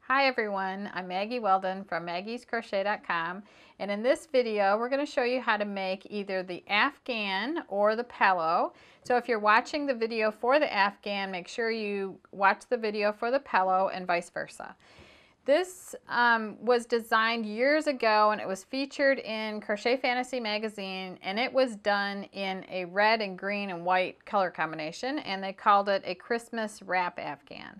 Hi everyone, I'm Maggie Weldon from maggiescrochet.com, and in this video we're going to show you how to make either the Afghan or the pillow. So if you're watching the video for the Afghan, make sure you watch the video for the pillow and vice versa. This was designed years ago and it was featured in Crochet Fantasy magazine, and it was done in a red and green and white color combination, and they called it a Christmas wrap Afghan.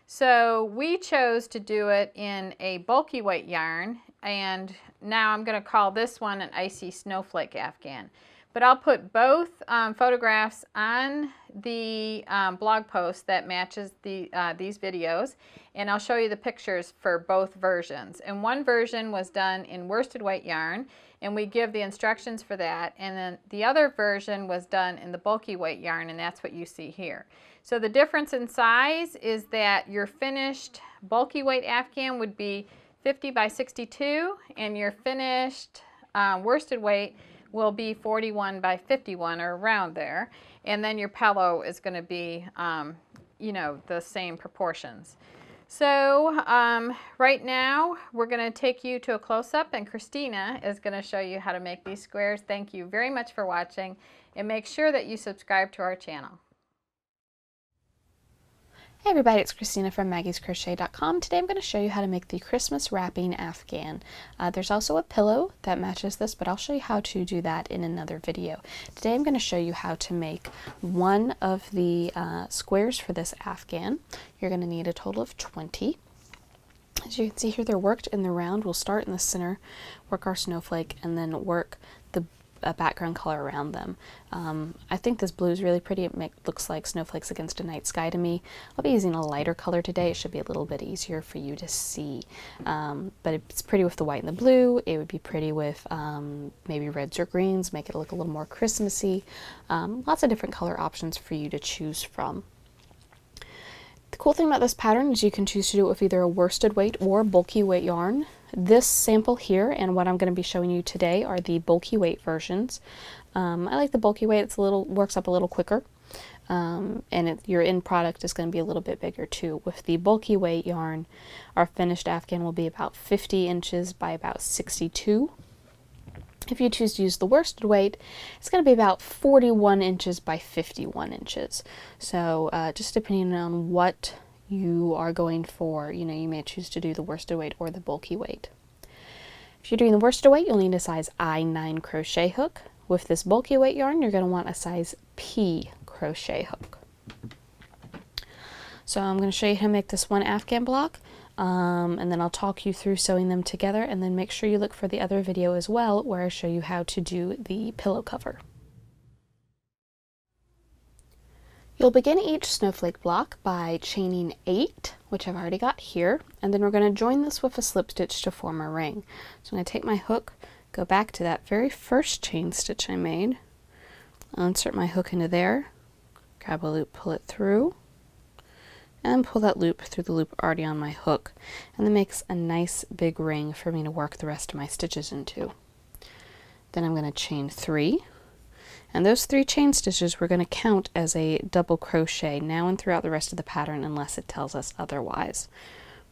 So we chose to do it in a bulky weight yarn, and now I'm going to call this one an icy snowflake Afghan. But I'll put both photographs on the blog post that matches these videos, and I'll show you the pictures for both versions. And one version was done in worsted weight yarn, and we give the instructions for that, and then the other version was done in the bulky weight yarn, and that's what you see here. So the difference in size is that your finished bulky weight Afghan would be 50 by 62, and your finished worsted weight will be 41 by 51 or around there. And then your pillow is going to be, you know, the same proportions. So right now we're going to take you to a close-up, and Christina is going to show you how to make these squares. Thank you very much for watching, and make sure that you subscribe to our channel. Hey everybody, it's Christina from maggiescrochet.com. Today I'm going to show you how to make the Christmas wrapping Afghan. There's also a pillow that matches this, but I'll show you how to do that in another video. Today I'm going to show you how to make one of the squares for this Afghan. You're going to need a total of 20. As you can see here, they're worked in the round. We'll start in the center, work our snowflake, and then work the background color around them. I think this blue is really pretty. It looks like snowflakes against a night sky to me. I'll be using a lighter color today. It should be a little bit easier for you to see. But it's pretty with the white and the blue. It would be pretty with maybe reds or greens, make it look a little more Christmassy. Lots of different color options for you to choose from. The cool thing about this pattern is you can choose to do it with either a worsted weight or bulky weight yarn. This sample here and what I'm going to be showing you today are the bulky weight versions. I like the bulky weight. It's works up a little quicker, and your end product is going to be a little bit bigger too. With the bulky weight yarn, our finished Afghan will be about 50 inches by about 62. If you choose to use the worsted weight, it's going to be about 41 inches by 51 inches. So just depending on what you are going for, you know, you may choose to do the worsted weight or the bulky weight. If you're doing the worsted weight, you'll need a size I9 crochet hook. With this bulky weight yarn, you're going to want a size P crochet hook. So I'm going to show you how to make this one Afghan block, and then I'll talk you through sewing them together, and then make sure you look for the other video as well where I show you how to do the pillow cover. You'll begin each snowflake block by chaining 8, which I've already got here, and then we're going to join this with a slip stitch to form a ring. So I'm going to take my hook, go back to that very first chain stitch I made, I'll insert my hook into there, grab a loop, pull it through, and pull that loop through the loop already on my hook, and that makes a nice big ring for me to work the rest of my stitches into. Then I'm going to chain 3. And those 3 chain stitches we're going to count as a double crochet now and throughout the rest of the pattern unless it tells us otherwise.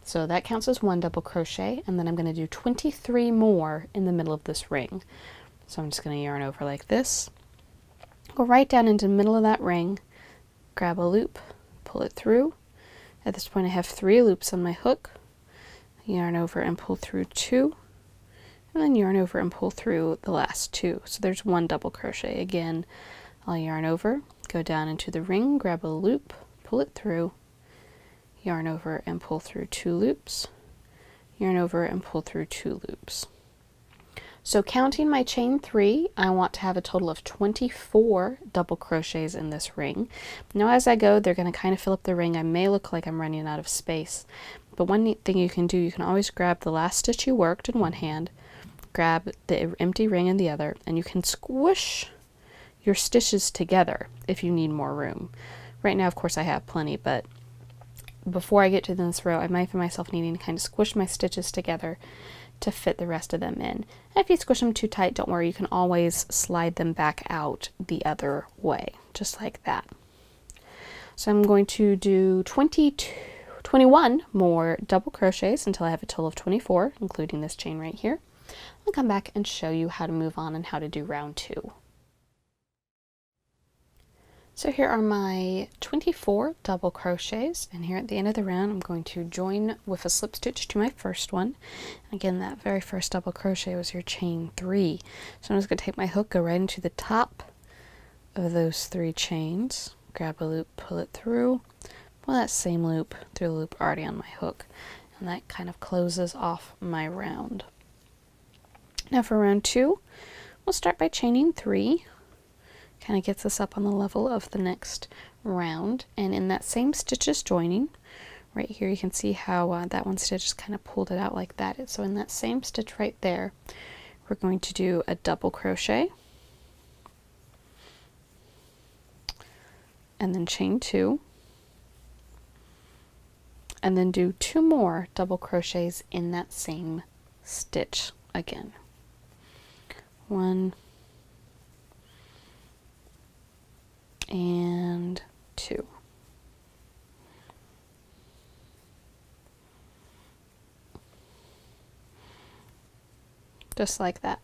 So that counts as 1 double crochet, and then I'm going to do 23 more in the middle of this ring. So I'm just going to yarn over like this, go right down into the middle of that ring, grab a loop, pull it through. At this point I have 3 loops on my hook, yarn over and pull through 2. And then yarn over and pull through the last 2. So there's 1 double crochet. Again, I'll yarn over, go down into the ring, grab a loop, pull it through, yarn over and pull through 2 loops, yarn over and pull through 2 loops. So counting my chain 3, I want to have a total of 24 double crochets in this ring. Now as I go, they're going to kind of fill up the ring. I may look like I'm running out of space, but one neat thing you can do, you can always grab the last stitch you worked in one hand, grab the empty ring in the other, and you can squish your stitches together if you need more room. Right now, of course, I have plenty, but before I get to this row, I might find myself needing to kind of squish my stitches together to fit the rest of them in. And if you squish them too tight, don't worry, you can always slide them back out the other way, just like that. So I'm going to do 21 more double crochets until I have a total of 24, including this chain right here. I'll come back and show you how to move on and how to do round 2. So here are my 24 double crochets, and here at the end of the round I'm going to join with a slip stitch to my first one. Again, that very first double crochet was your chain 3. So I'm just going to take my hook, go right into the top of those 3 chains, grab a loop, pull it through, pull that same loop through the loop already on my hook, and that kind of closes off my round. Now for round 2, we'll start by chaining 3. Kind of gets us up on the level of the next round, and in that same stitches joining, right here you can see how that one stitch just kind of pulled it out like that. So in that same stitch right there, we're going to do a double crochet, and then chain 2, and then do 2 more double crochets in that same stitch again. 1 and 2. Just like that.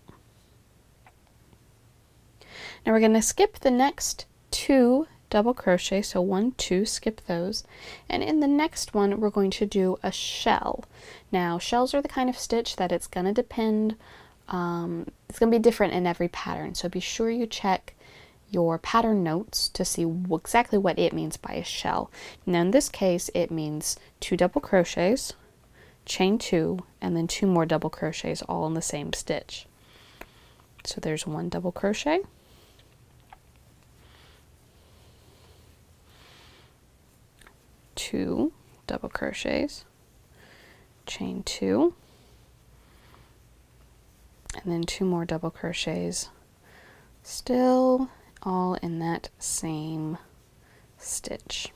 Now we're going to skip the next 2 double crochet, so 1, 2, skip those, and in the next one we're going to do a shell. Now shells are the kind of stitch that it's going to depend, it's going to be different in every pattern, so be sure you check your pattern notes to see exactly what it means by a shell. Now in this case it means 2 double crochets, chain 2, and then 2 more double crochets all in the same stitch. So there's 1 double crochet, 2 double crochets, chain 2, and then 2 more double crochets, still all in that same stitch,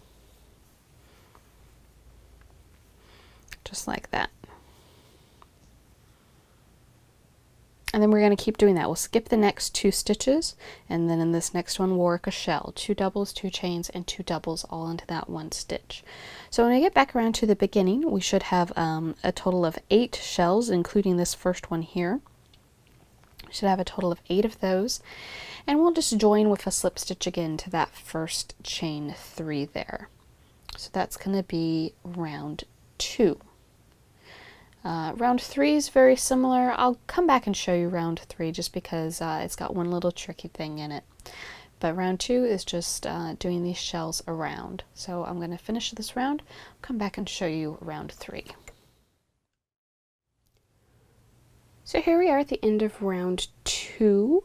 just like that. And then we're going to keep doing that. We'll skip the next 2 stitches, and then in this next one we'll work a shell, 2 doubles, 2 chains, and 2 doubles all into that one stitch. So when we get back around to the beginning, we should have a total of 8 shells, including this first one here. We should have a total of 8 of those, and we'll just join with a slip stitch again to that first chain 3 there. So that's going to be round 2. Round 3 is very similar. I'll come back and show you round 3 just because it's got one little tricky thing in it. But round 2 is just doing these shells around. So I'm going to finish this round, come back and show you round 3. So here we are at the end of round 2.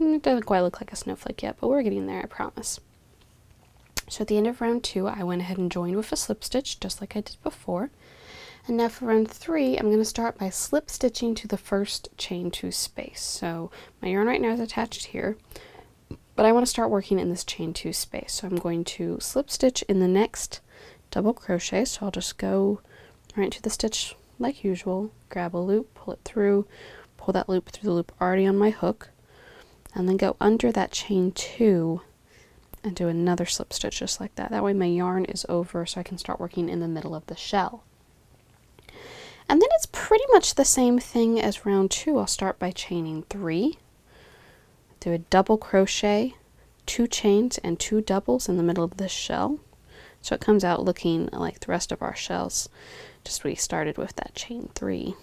It doesn't quite look like a snowflake yet, but we're getting there, I promise. So at the end of round 2, I went ahead and joined with a slip stitch, just like I did before. And now for round 3, I'm going to start by slip stitching to the first chain 2 space. So my yarn right now is attached here, but I want to start working in this chain 2 space. So I'm going to slip stitch in the next double crochet. So I'll just go right into the stitch like usual, grab a loop, pull it through, pull that loop through the loop already on my hook, and then go under that chain 2 and do another slip stitch just like that. That way my yarn is over so I can start working in the middle of the shell. And then it's pretty much the same thing as round 2. I'll start by chaining 3, do a double crochet, 2 chains and 2 doubles in the middle of this shell. So it comes out looking like the rest of our shells, just we started with that chain 3.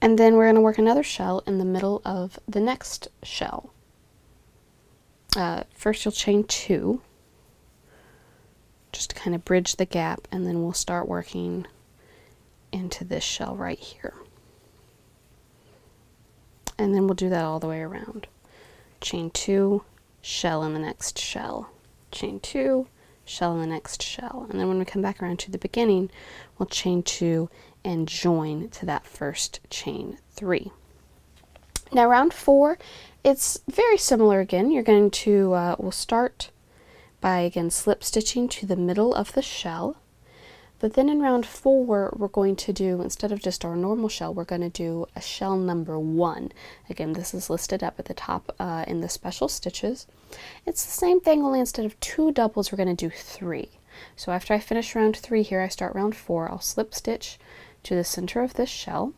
And then we're going to work another shell in the middle of the next shell. First you'll chain 2, just to kind of bridge the gap, and then we'll start working into this shell right here. And then we'll do that all the way around. Chain 2, shell in the next shell. Chain 2, shell in the next shell. And then when we come back around to the beginning, we'll chain 2 and join to that first chain 3. Now round 4, it's very similar again. You're going to, we'll start by again slip stitching to the middle of the shell, but then in round 4 we're going to do, instead of just our normal shell, we're going to do a shell number 1. Again, this is listed up at the top in the special stitches. It's the same thing, only instead of 2 doubles we're going to do 3. So after I finish round 3 here, I start round 4, I'll slip stitch to the center of this shell,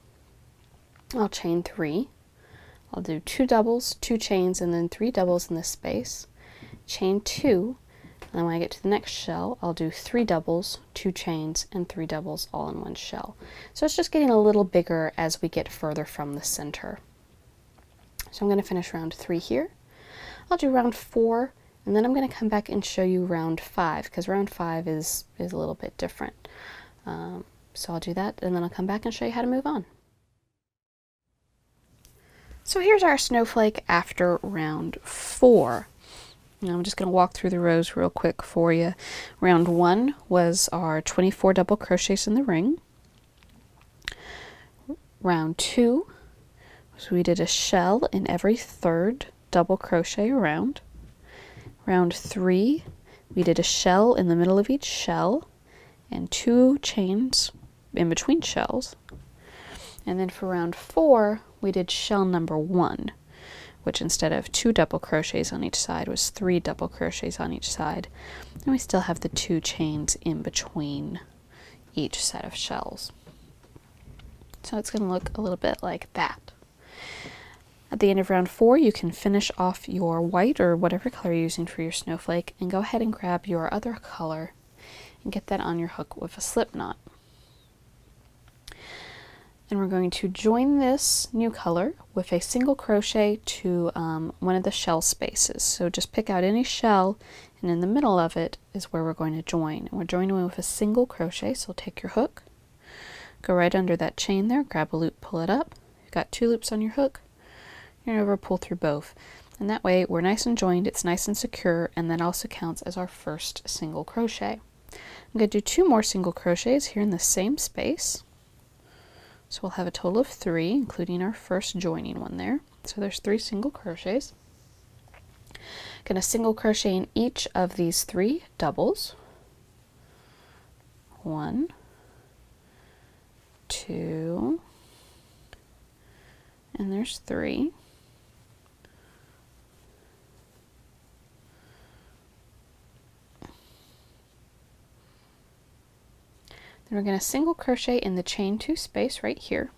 I'll chain 3, I'll do 2 doubles, 2 chains, and then 3 doubles in this space, chain 2, and then when I get to the next shell, I'll do 3 doubles, 2 chains, and 3 doubles all in one shell. So it's just getting a little bigger as we get further from the center. So I'm going to finish round 3 here. I'll do round 4, and then I'm going to come back and show you round 5, because round 5 is a little bit different. So I'll do that, and then I'll come back and show you how to move on. So here's our snowflake after round 4. Now I'm just going to walk through the rows real quick for you. Round 1 was our 24 double crochets in the ring. Round 2 was we did a shell in every 3rd double crochet around. Round 3 we did a shell in the middle of each shell and 2 chains in between shells. And then for round 4 we did shell number 1, which instead of 2 double crochets on each side was 3 double crochets on each side, and we still have the 2 chains in between each set of shells. So it's going to look a little bit like that. At the end of round 4 you can finish off your white or whatever color you're using for your snowflake and go ahead and grab your other color and get that on your hook with a slip knot. And we're going to join this new color with a single crochet to one of the shell spaces. So just pick out any shell, and in the middle of it is where we're going to join. And we're joining with a single crochet, so take your hook, go right under that chain there, grab a loop, pull it up. You've got 2 loops on your hook, you're going to pull through both. And that way we're nice and joined, it's nice and secure, and that also counts as our first single crochet. I'm going to do 2 more single crochets here in the same space. So we'll have a total of 3, including our first joining one there. So there's 3 single crochets. Going to single crochet in each of these 3 doubles. 1, 2, and there's 3. Then we're going to single crochet in the chain 2 space right here.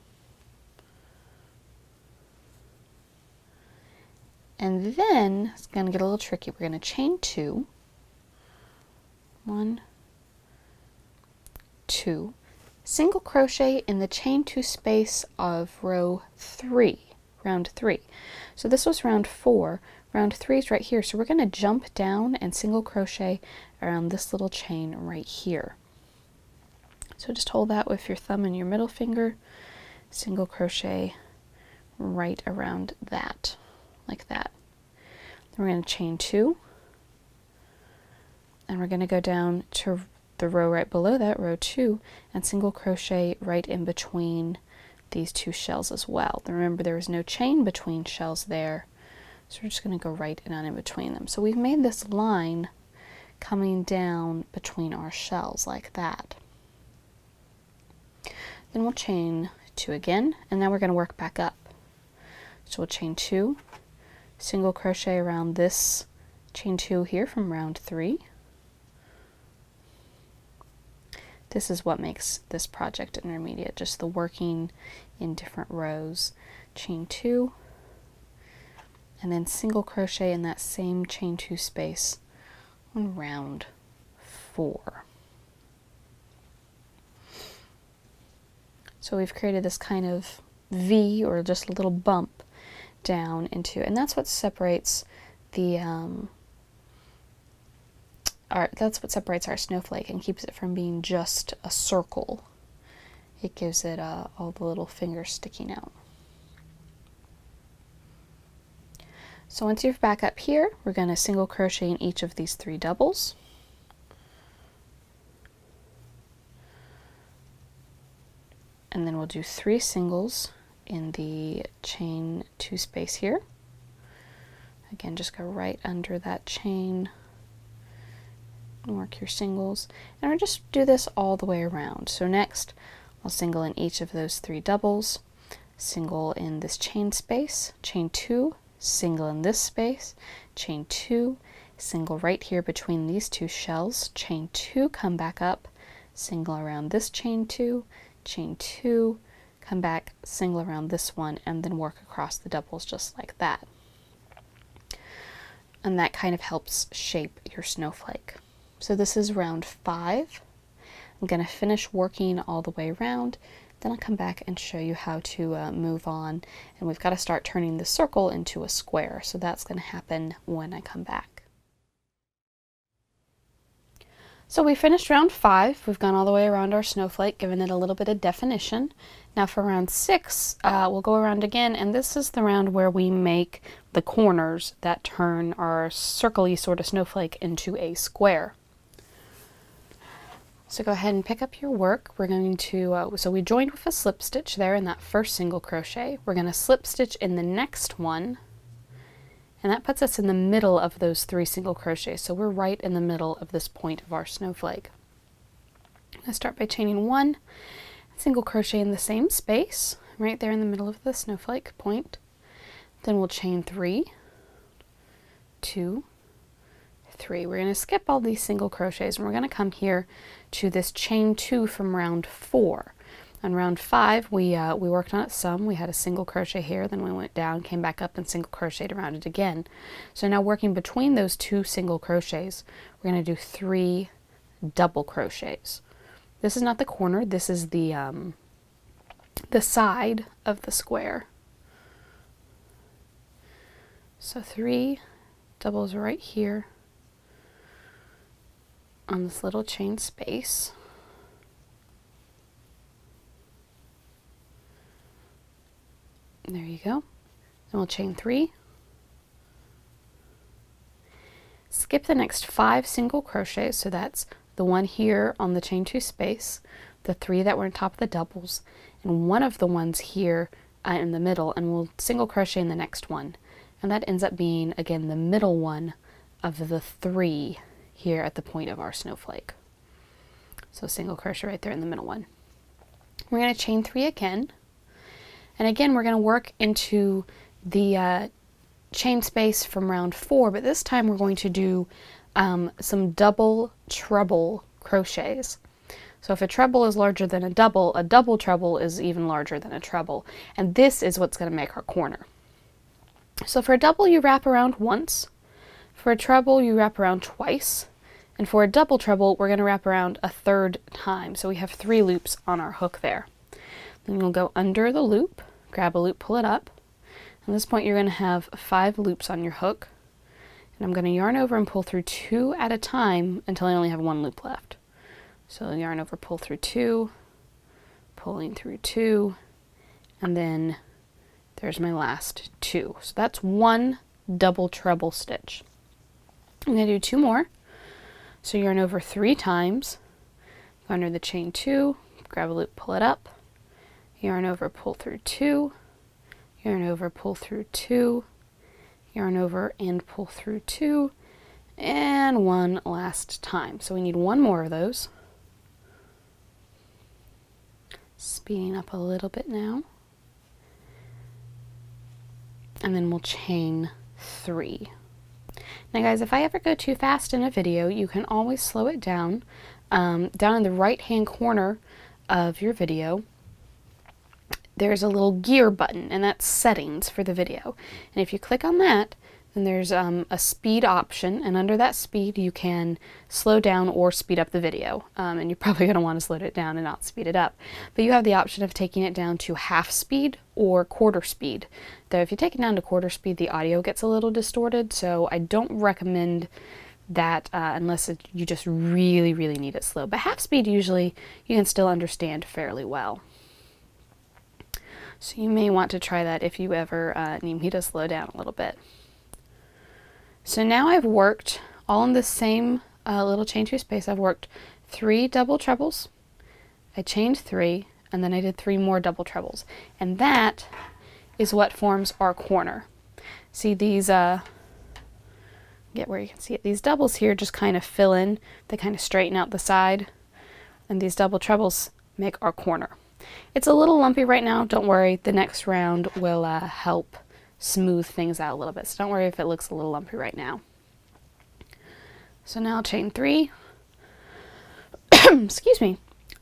And then it's going to get a little tricky. We're going to chain 2. 1, 2. Single crochet in the chain 2 space of row 3, round 3. So this was round 4. Round 3 is right here. So we're going to jump down and single crochet around this little chain right here. So just hold that with your thumb and your middle finger, single crochet right around that, like that. Then we're going to chain 2, and we're going to go down to the row right below that, row 2, and single crochet right in between these 2 shells as well. Remember, there was no chain between shells there, so we're just going to go right down in between them. So we've made this line coming down between our shells like that. Then we'll chain 2 again, and now we're going to work back up. So we'll chain 2, single crochet around this chain 2 here from round 3. This is what makes this project intermediate, just the working in different rows. Chain 2, and then single crochet in that same chain 2 space on round 4. So we've created this kind of V, or just a little bump down into, and that's what separates the our snowflake and keeps it from being just a circle. It gives it all the little fingers sticking out. So once you're back up here, we're going to single crochet in each of these 3 doubles. and then we'll do 3 singles in the chain 2 space here. Again, just go right under that chain and work your singles, and we'll just do this all the way around. So next I'll single in each of those 3 doubles, single in this chain space, chain 2, single in this space, chain 2, single right here between these 2 shells, chain 2, come back up, single around this chain 2, chain 2, come back, single around this one, and then work across the doubles just like that. And that kind of helps shape your snowflake. So this is round 5. I'm going to finish working all the way around, then I'll come back and show you how to move on. And we've got to start turning the circle into a square, so that's going to happen when I come back. So we finished round 5. We've gone all the way around our snowflake, giving it a little bit of definition. Now for round 6, we'll go around again, and this is the round where we make the corners that turn our circle-y sort of snowflake into a square. So go ahead and pick up your work. We're going to, so we joined with a slip stitch there in that first single crochet. We're going to slip stitch in the next one, and that puts us in the middle of those 3 single crochets. So we're right in the middle of this point of our snowflake. I'm going to start by chaining 1 single crochet in the same space, right there in the middle of the snowflake point. Then we'll chain 3, 2, 3. We're going to skip all these single crochets, and we're going to come here to this chain 2 from round 4. On round 5, we worked on it some. We had a single crochet here, then we went down, came back up, and single crocheted around it again. So now working between those 2 single crochets, we're going to do 3 double crochets. This is not the corner, this is the side of the square. So 3 doubles right here on this little chain space. There you go. Then we'll chain 3. Skip the next 5 single crochets, so that's the one here on the chain 2 space, the 3 that were on top of the doubles, and one of the ones here in the middle, and we'll single crochet in the next one. And that ends up being, again, the middle one of the 3 here at the point of our snowflake. So single crochet right there in the middle one. We're going to chain 3 again. And again, we're going to work into the chain space from round 4, but this time we're going to do some double treble crochets. So if a treble is larger than a double treble is even larger than a treble. And this is what's going to make our corner. So for a double, you wrap around once. For a treble, you wrap around twice. And for a double treble, we're going to wrap around a 3rd time. So we have 3 loops on our hook there. Then you'll go under the loop, grab a loop, pull it up. At this point, you're going to have 5 loops on your hook. And I'm going to yarn over and pull through 2 at a time until I only have 1 loop left. So yarn over, pull through 2, pulling through 2, and then there's my last 2. So that's 1 double treble stitch. I'm going to do 2 more. So yarn over 3 times, go under the chain 2, grab a loop, pull it up, yarn over, pull through 2, yarn over, pull through 2, yarn over and pull through 2, and 1 last time. So we need 1 more of those. Speeding up a little bit now. And then we'll chain 3. Now guys, if I ever go too fast in a video, you can always slow it down. Down in the right hand corner of your video, there's a little gear button, and that's settings for the video. And if you click on that, then there's a speed option, and under that speed you can slow down or speed up the video. And you're probably going to want to slow it down and not speed it up. But you have the option of taking it down to half speed or quarter speed. Though if you take it down to quarter speed, the audio gets a little distorted, so I don't recommend that unless you just really need it slow. But half speed, usually you can still understand fairly well. So you may want to try that if you ever need me to slow down a little bit. So now I've worked all in the same little chain 2 space. I've worked 3 double trebles, I chained 3, and then I did 3 more double trebles, and that is what forms our corner. See these, get where you can see it, these doubles here just kind of fill in, they kind of straighten out the side, and these double trebles make our corner. It's a little lumpy right now, don't worry, the next round will help smooth things out a little bit, so don't worry if it looks a little lumpy right now. So now chain 3, excuse me.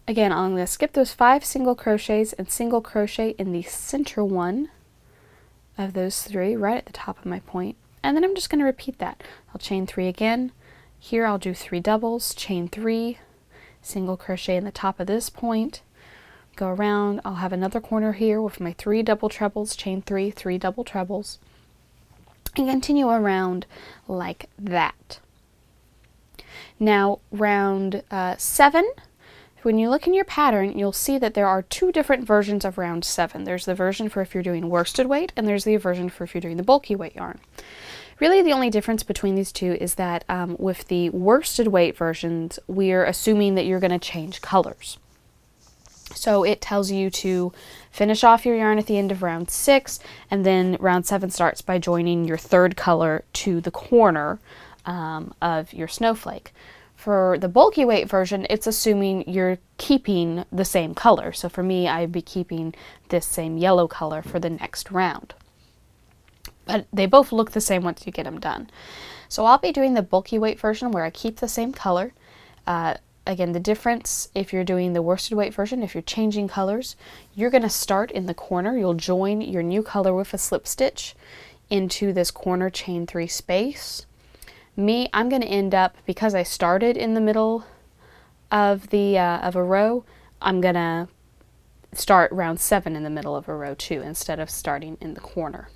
Again, I'm going to skip those 5 single crochets and single crochet in the center one of those 3 right at the top of my point, and then I'm just going to repeat that. I'll chain 3 again. Here I'll do 3 doubles, chain 3, single crochet in the top of this point, go around. I'll have another corner here with my 3 double trebles, chain 3, 3 double trebles, and continue around like that. Now round 7, when you look in your pattern, you'll see that there are 2 different versions of round 7. There's the version for if you're doing worsted weight, and there's the version for if you're doing the bulky weight yarn. Really the only difference between these 2 is that with the worsted weight versions, we're assuming that you're going to change colors. So it tells you to finish off your yarn at the end of round 6, and then round 7 starts by joining your 3rd color to the corner of your snowflake. For the bulky weight version, it's assuming you're keeping the same color. So for me, I'd be keeping this same yellow color for the next round. But they both look the same once you get them done. So I'll be doing the bulky weight version where I keep the same color. Again, the difference if you're doing the worsted weight version, if you're changing colors, you're going to start in the corner. You'll join your new color with a slip stitch into this corner chain 3 space. Me, I'm going to end up, because I started in the middle of the of a row, I'm going to start round 7 in the middle of a row too, instead of starting in the corner.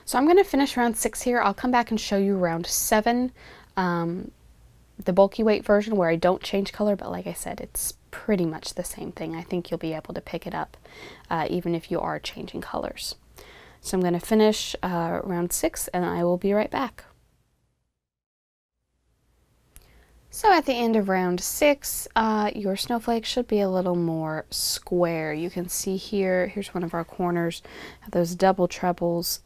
So I'm going to finish round 6 here. I'll come back and show you round 7, the bulky weight version where I don't change color, but like I said, it's pretty much the same thing. I think you'll be able to pick it up even if you are changing colors. So I'm going to finish round 6 and I will be right back. So at the end of round 6, your snowflake should be a little more square. You can see here, here's one of our corners. Those double trebles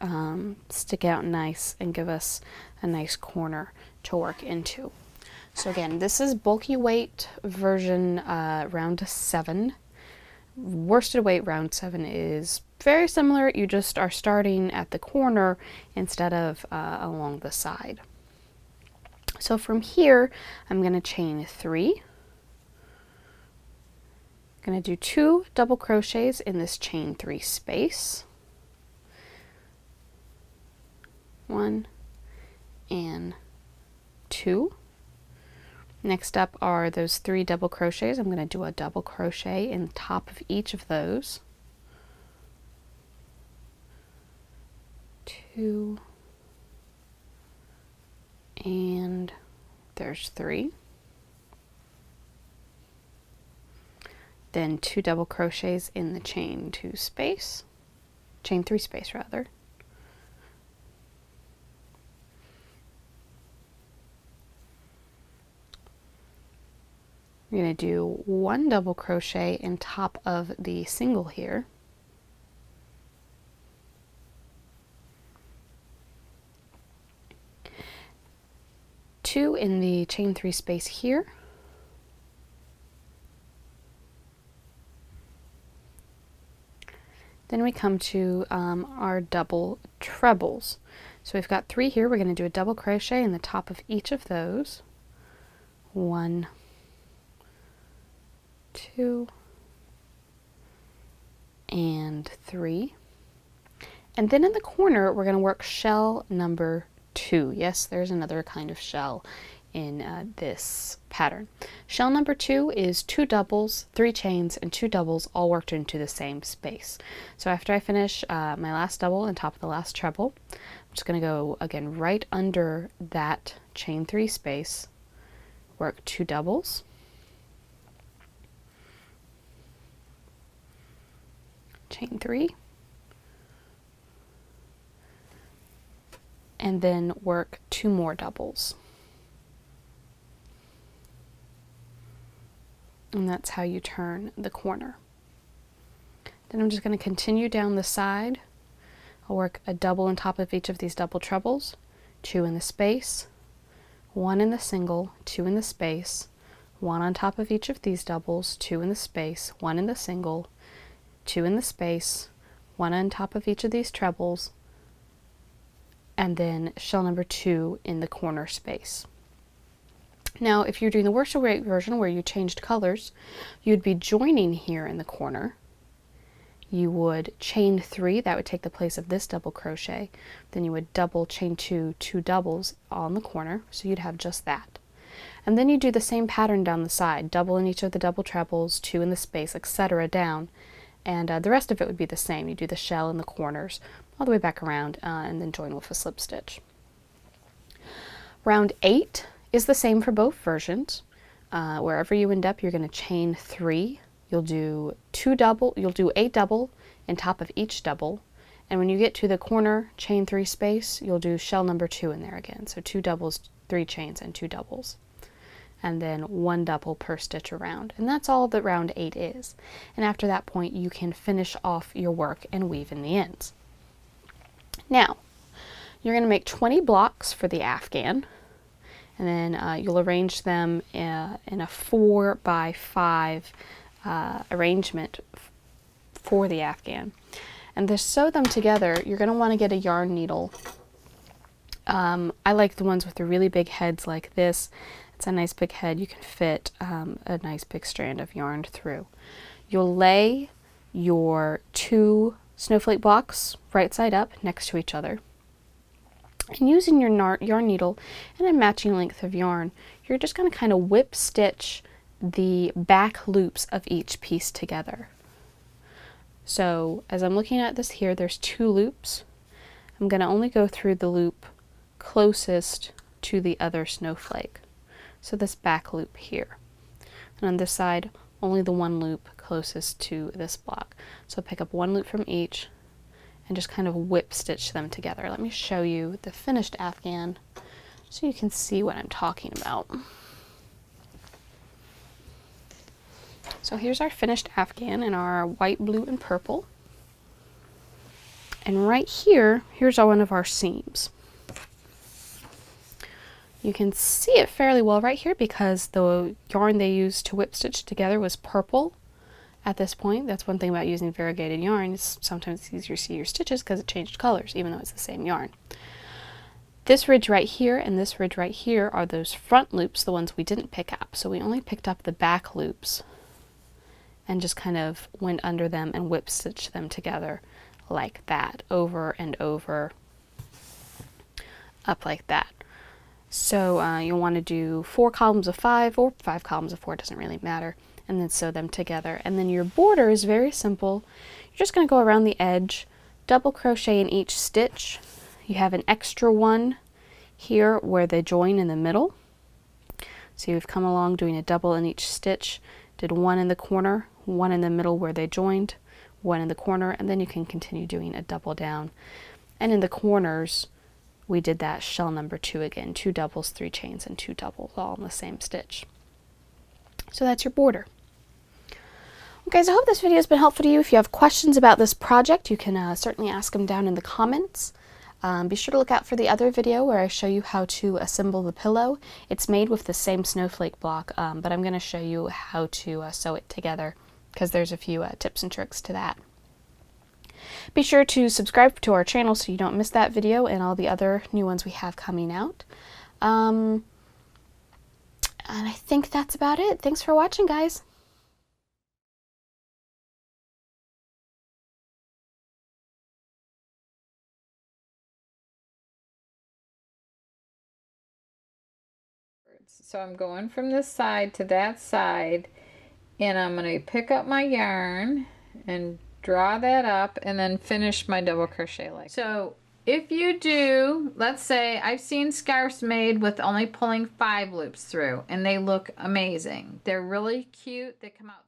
stick out nice and give us a nice corner to work into. So again, this is bulky weight version round 7. Worsted weight round 7 is very similar. You just are starting at the corner instead of along the side. So from here, I'm going to chain 3. I'm going to do 2 double crochets in this chain 3 space. 1 and 2. Next up are those 3 double crochets. I'm going to do a double crochet in the top of each of those. 2. And there's 3. Then 2 double crochets in the chain 2 space, chain 3 space rather. We're going to do 1 double crochet in top of the single here. 2 in the chain 3 space here. Then we come to our double trebles. So we've got 3 here. We're going to do a double crochet in the top of each of those. 1, 2, and 3. And then in the corner, we're going to work shell number 2. Yes, there's another kind of shell in this pattern. Shell number 2 is 2 doubles, 3 chains, and 2 doubles all worked into the same space. So after I finish my last double on top of the last treble, I'm just going to go again right under that chain 3 space, work 2 doubles, chain 3, and then work 2 more doubles. And that's how you turn the corner. Then I'm just going to continue down the side. I'll work a double on top of each of these double trebles, 2 in the space, 1 in the single, 2 in the space, 1 on top of each of these doubles, 2 in the space, 1 in the single, 2 in the space, 1 on top of each of these trebles, and then shell number 2 in the corner space. Now, if you're doing the worsted weight version where you changed colors, you'd be joining here in the corner. You would chain 3, that would take the place of this double crochet. Then you would double chain 2, 2 doubles on the corner, so you'd have just that. And then you do the same pattern down the side, double in each of the double trebles, 2 in the space, etc. down. And the rest of it would be the same. You do the shell in the corners all the way back around and then join with a slip stitch. Round 8 is the same for both versions. Wherever you end up, you're going to chain 3. You'll do a double on top of each double, and when you get to the corner chain 3 space, you'll do shell number 2 in there again. So 2 doubles, 3 chains, and 2 doubles. And then 1 double per stitch around. And that's all that round 8 is. And after that point, you can finish off your work and weave in the ends. Now, you're going to make 20 blocks for the Afghan. And then you'll arrange them in a 4 by 5 arrangement for the Afghan. And to sew them together, you're going to want to get a yarn needle. I like the ones with the really big heads like this. It's a nice big head. You can fit a nice big strand of yarn through. You'll lay your 2 snowflake blocks right side up next to each other. And using your yarn needle and a matching length of yarn, you're just going to kind of whip stitch the back loops of each piece together. So as I'm looking at this here, there's 2 loops. I'm going to only go through the loop closest to the other snowflake. So this back loop here. And on this side, only the 1 loop closest to this block. So pick up 1 loop from each and just kind of whip stitch them together. Let me show you the finished Afghan so you can see what I'm talking about. So here's our finished Afghan in our white, blue, and purple. And right here, here's one of our seams. You can see it fairly well right here because the yarn they used to whip stitch together was purple at this point. That's one thing about using variegated yarn, is sometimes it's easier to see your stitches because it changed colors, even though it's the same yarn. This ridge right here and this ridge right here are those front loops, the ones we didn't pick up. So we only picked up the back loops and just kind of went under them and whip stitched them together like that, over and over, up like that. So you'll want to do 4 columns of 5 or 5 columns of 4, doesn't really matter, and then sew them together. And then your border is very simple. You're just going to go around the edge, double crochet in each stitch. You have an extra one here where they join in the middle. So you've come along doing a double in each stitch, did 1 in the corner, 1 in the middle where they joined, 1 in the corner, and then you can continue doing a double down. And in the corners, we did that shell number 2 again, 2 doubles, 3 chains, and 2 doubles, all in the same stitch. So that's your border. Well, guys, I hope this video has been helpful to you. If you have questions about this project, you can certainly ask them down in the comments. Be sure to look out for the other video where I show you how to assemble the pillow. It's made with the same snowflake block, but I'm going to show you how to sew it together because there's a few tips and tricks to that. Be sure to subscribe to our channel so you don't miss that video and all the other new ones we have coming out. And I think that's about it. Thanks for watching, guys. So I'm going from this side to that side, and I'm going to pick up my yarn and draw that up and then finish my double crochet like. So if you do, let's say I've seen scarves made with only pulling 5 loops through, and they look amazing. They're really cute. They come out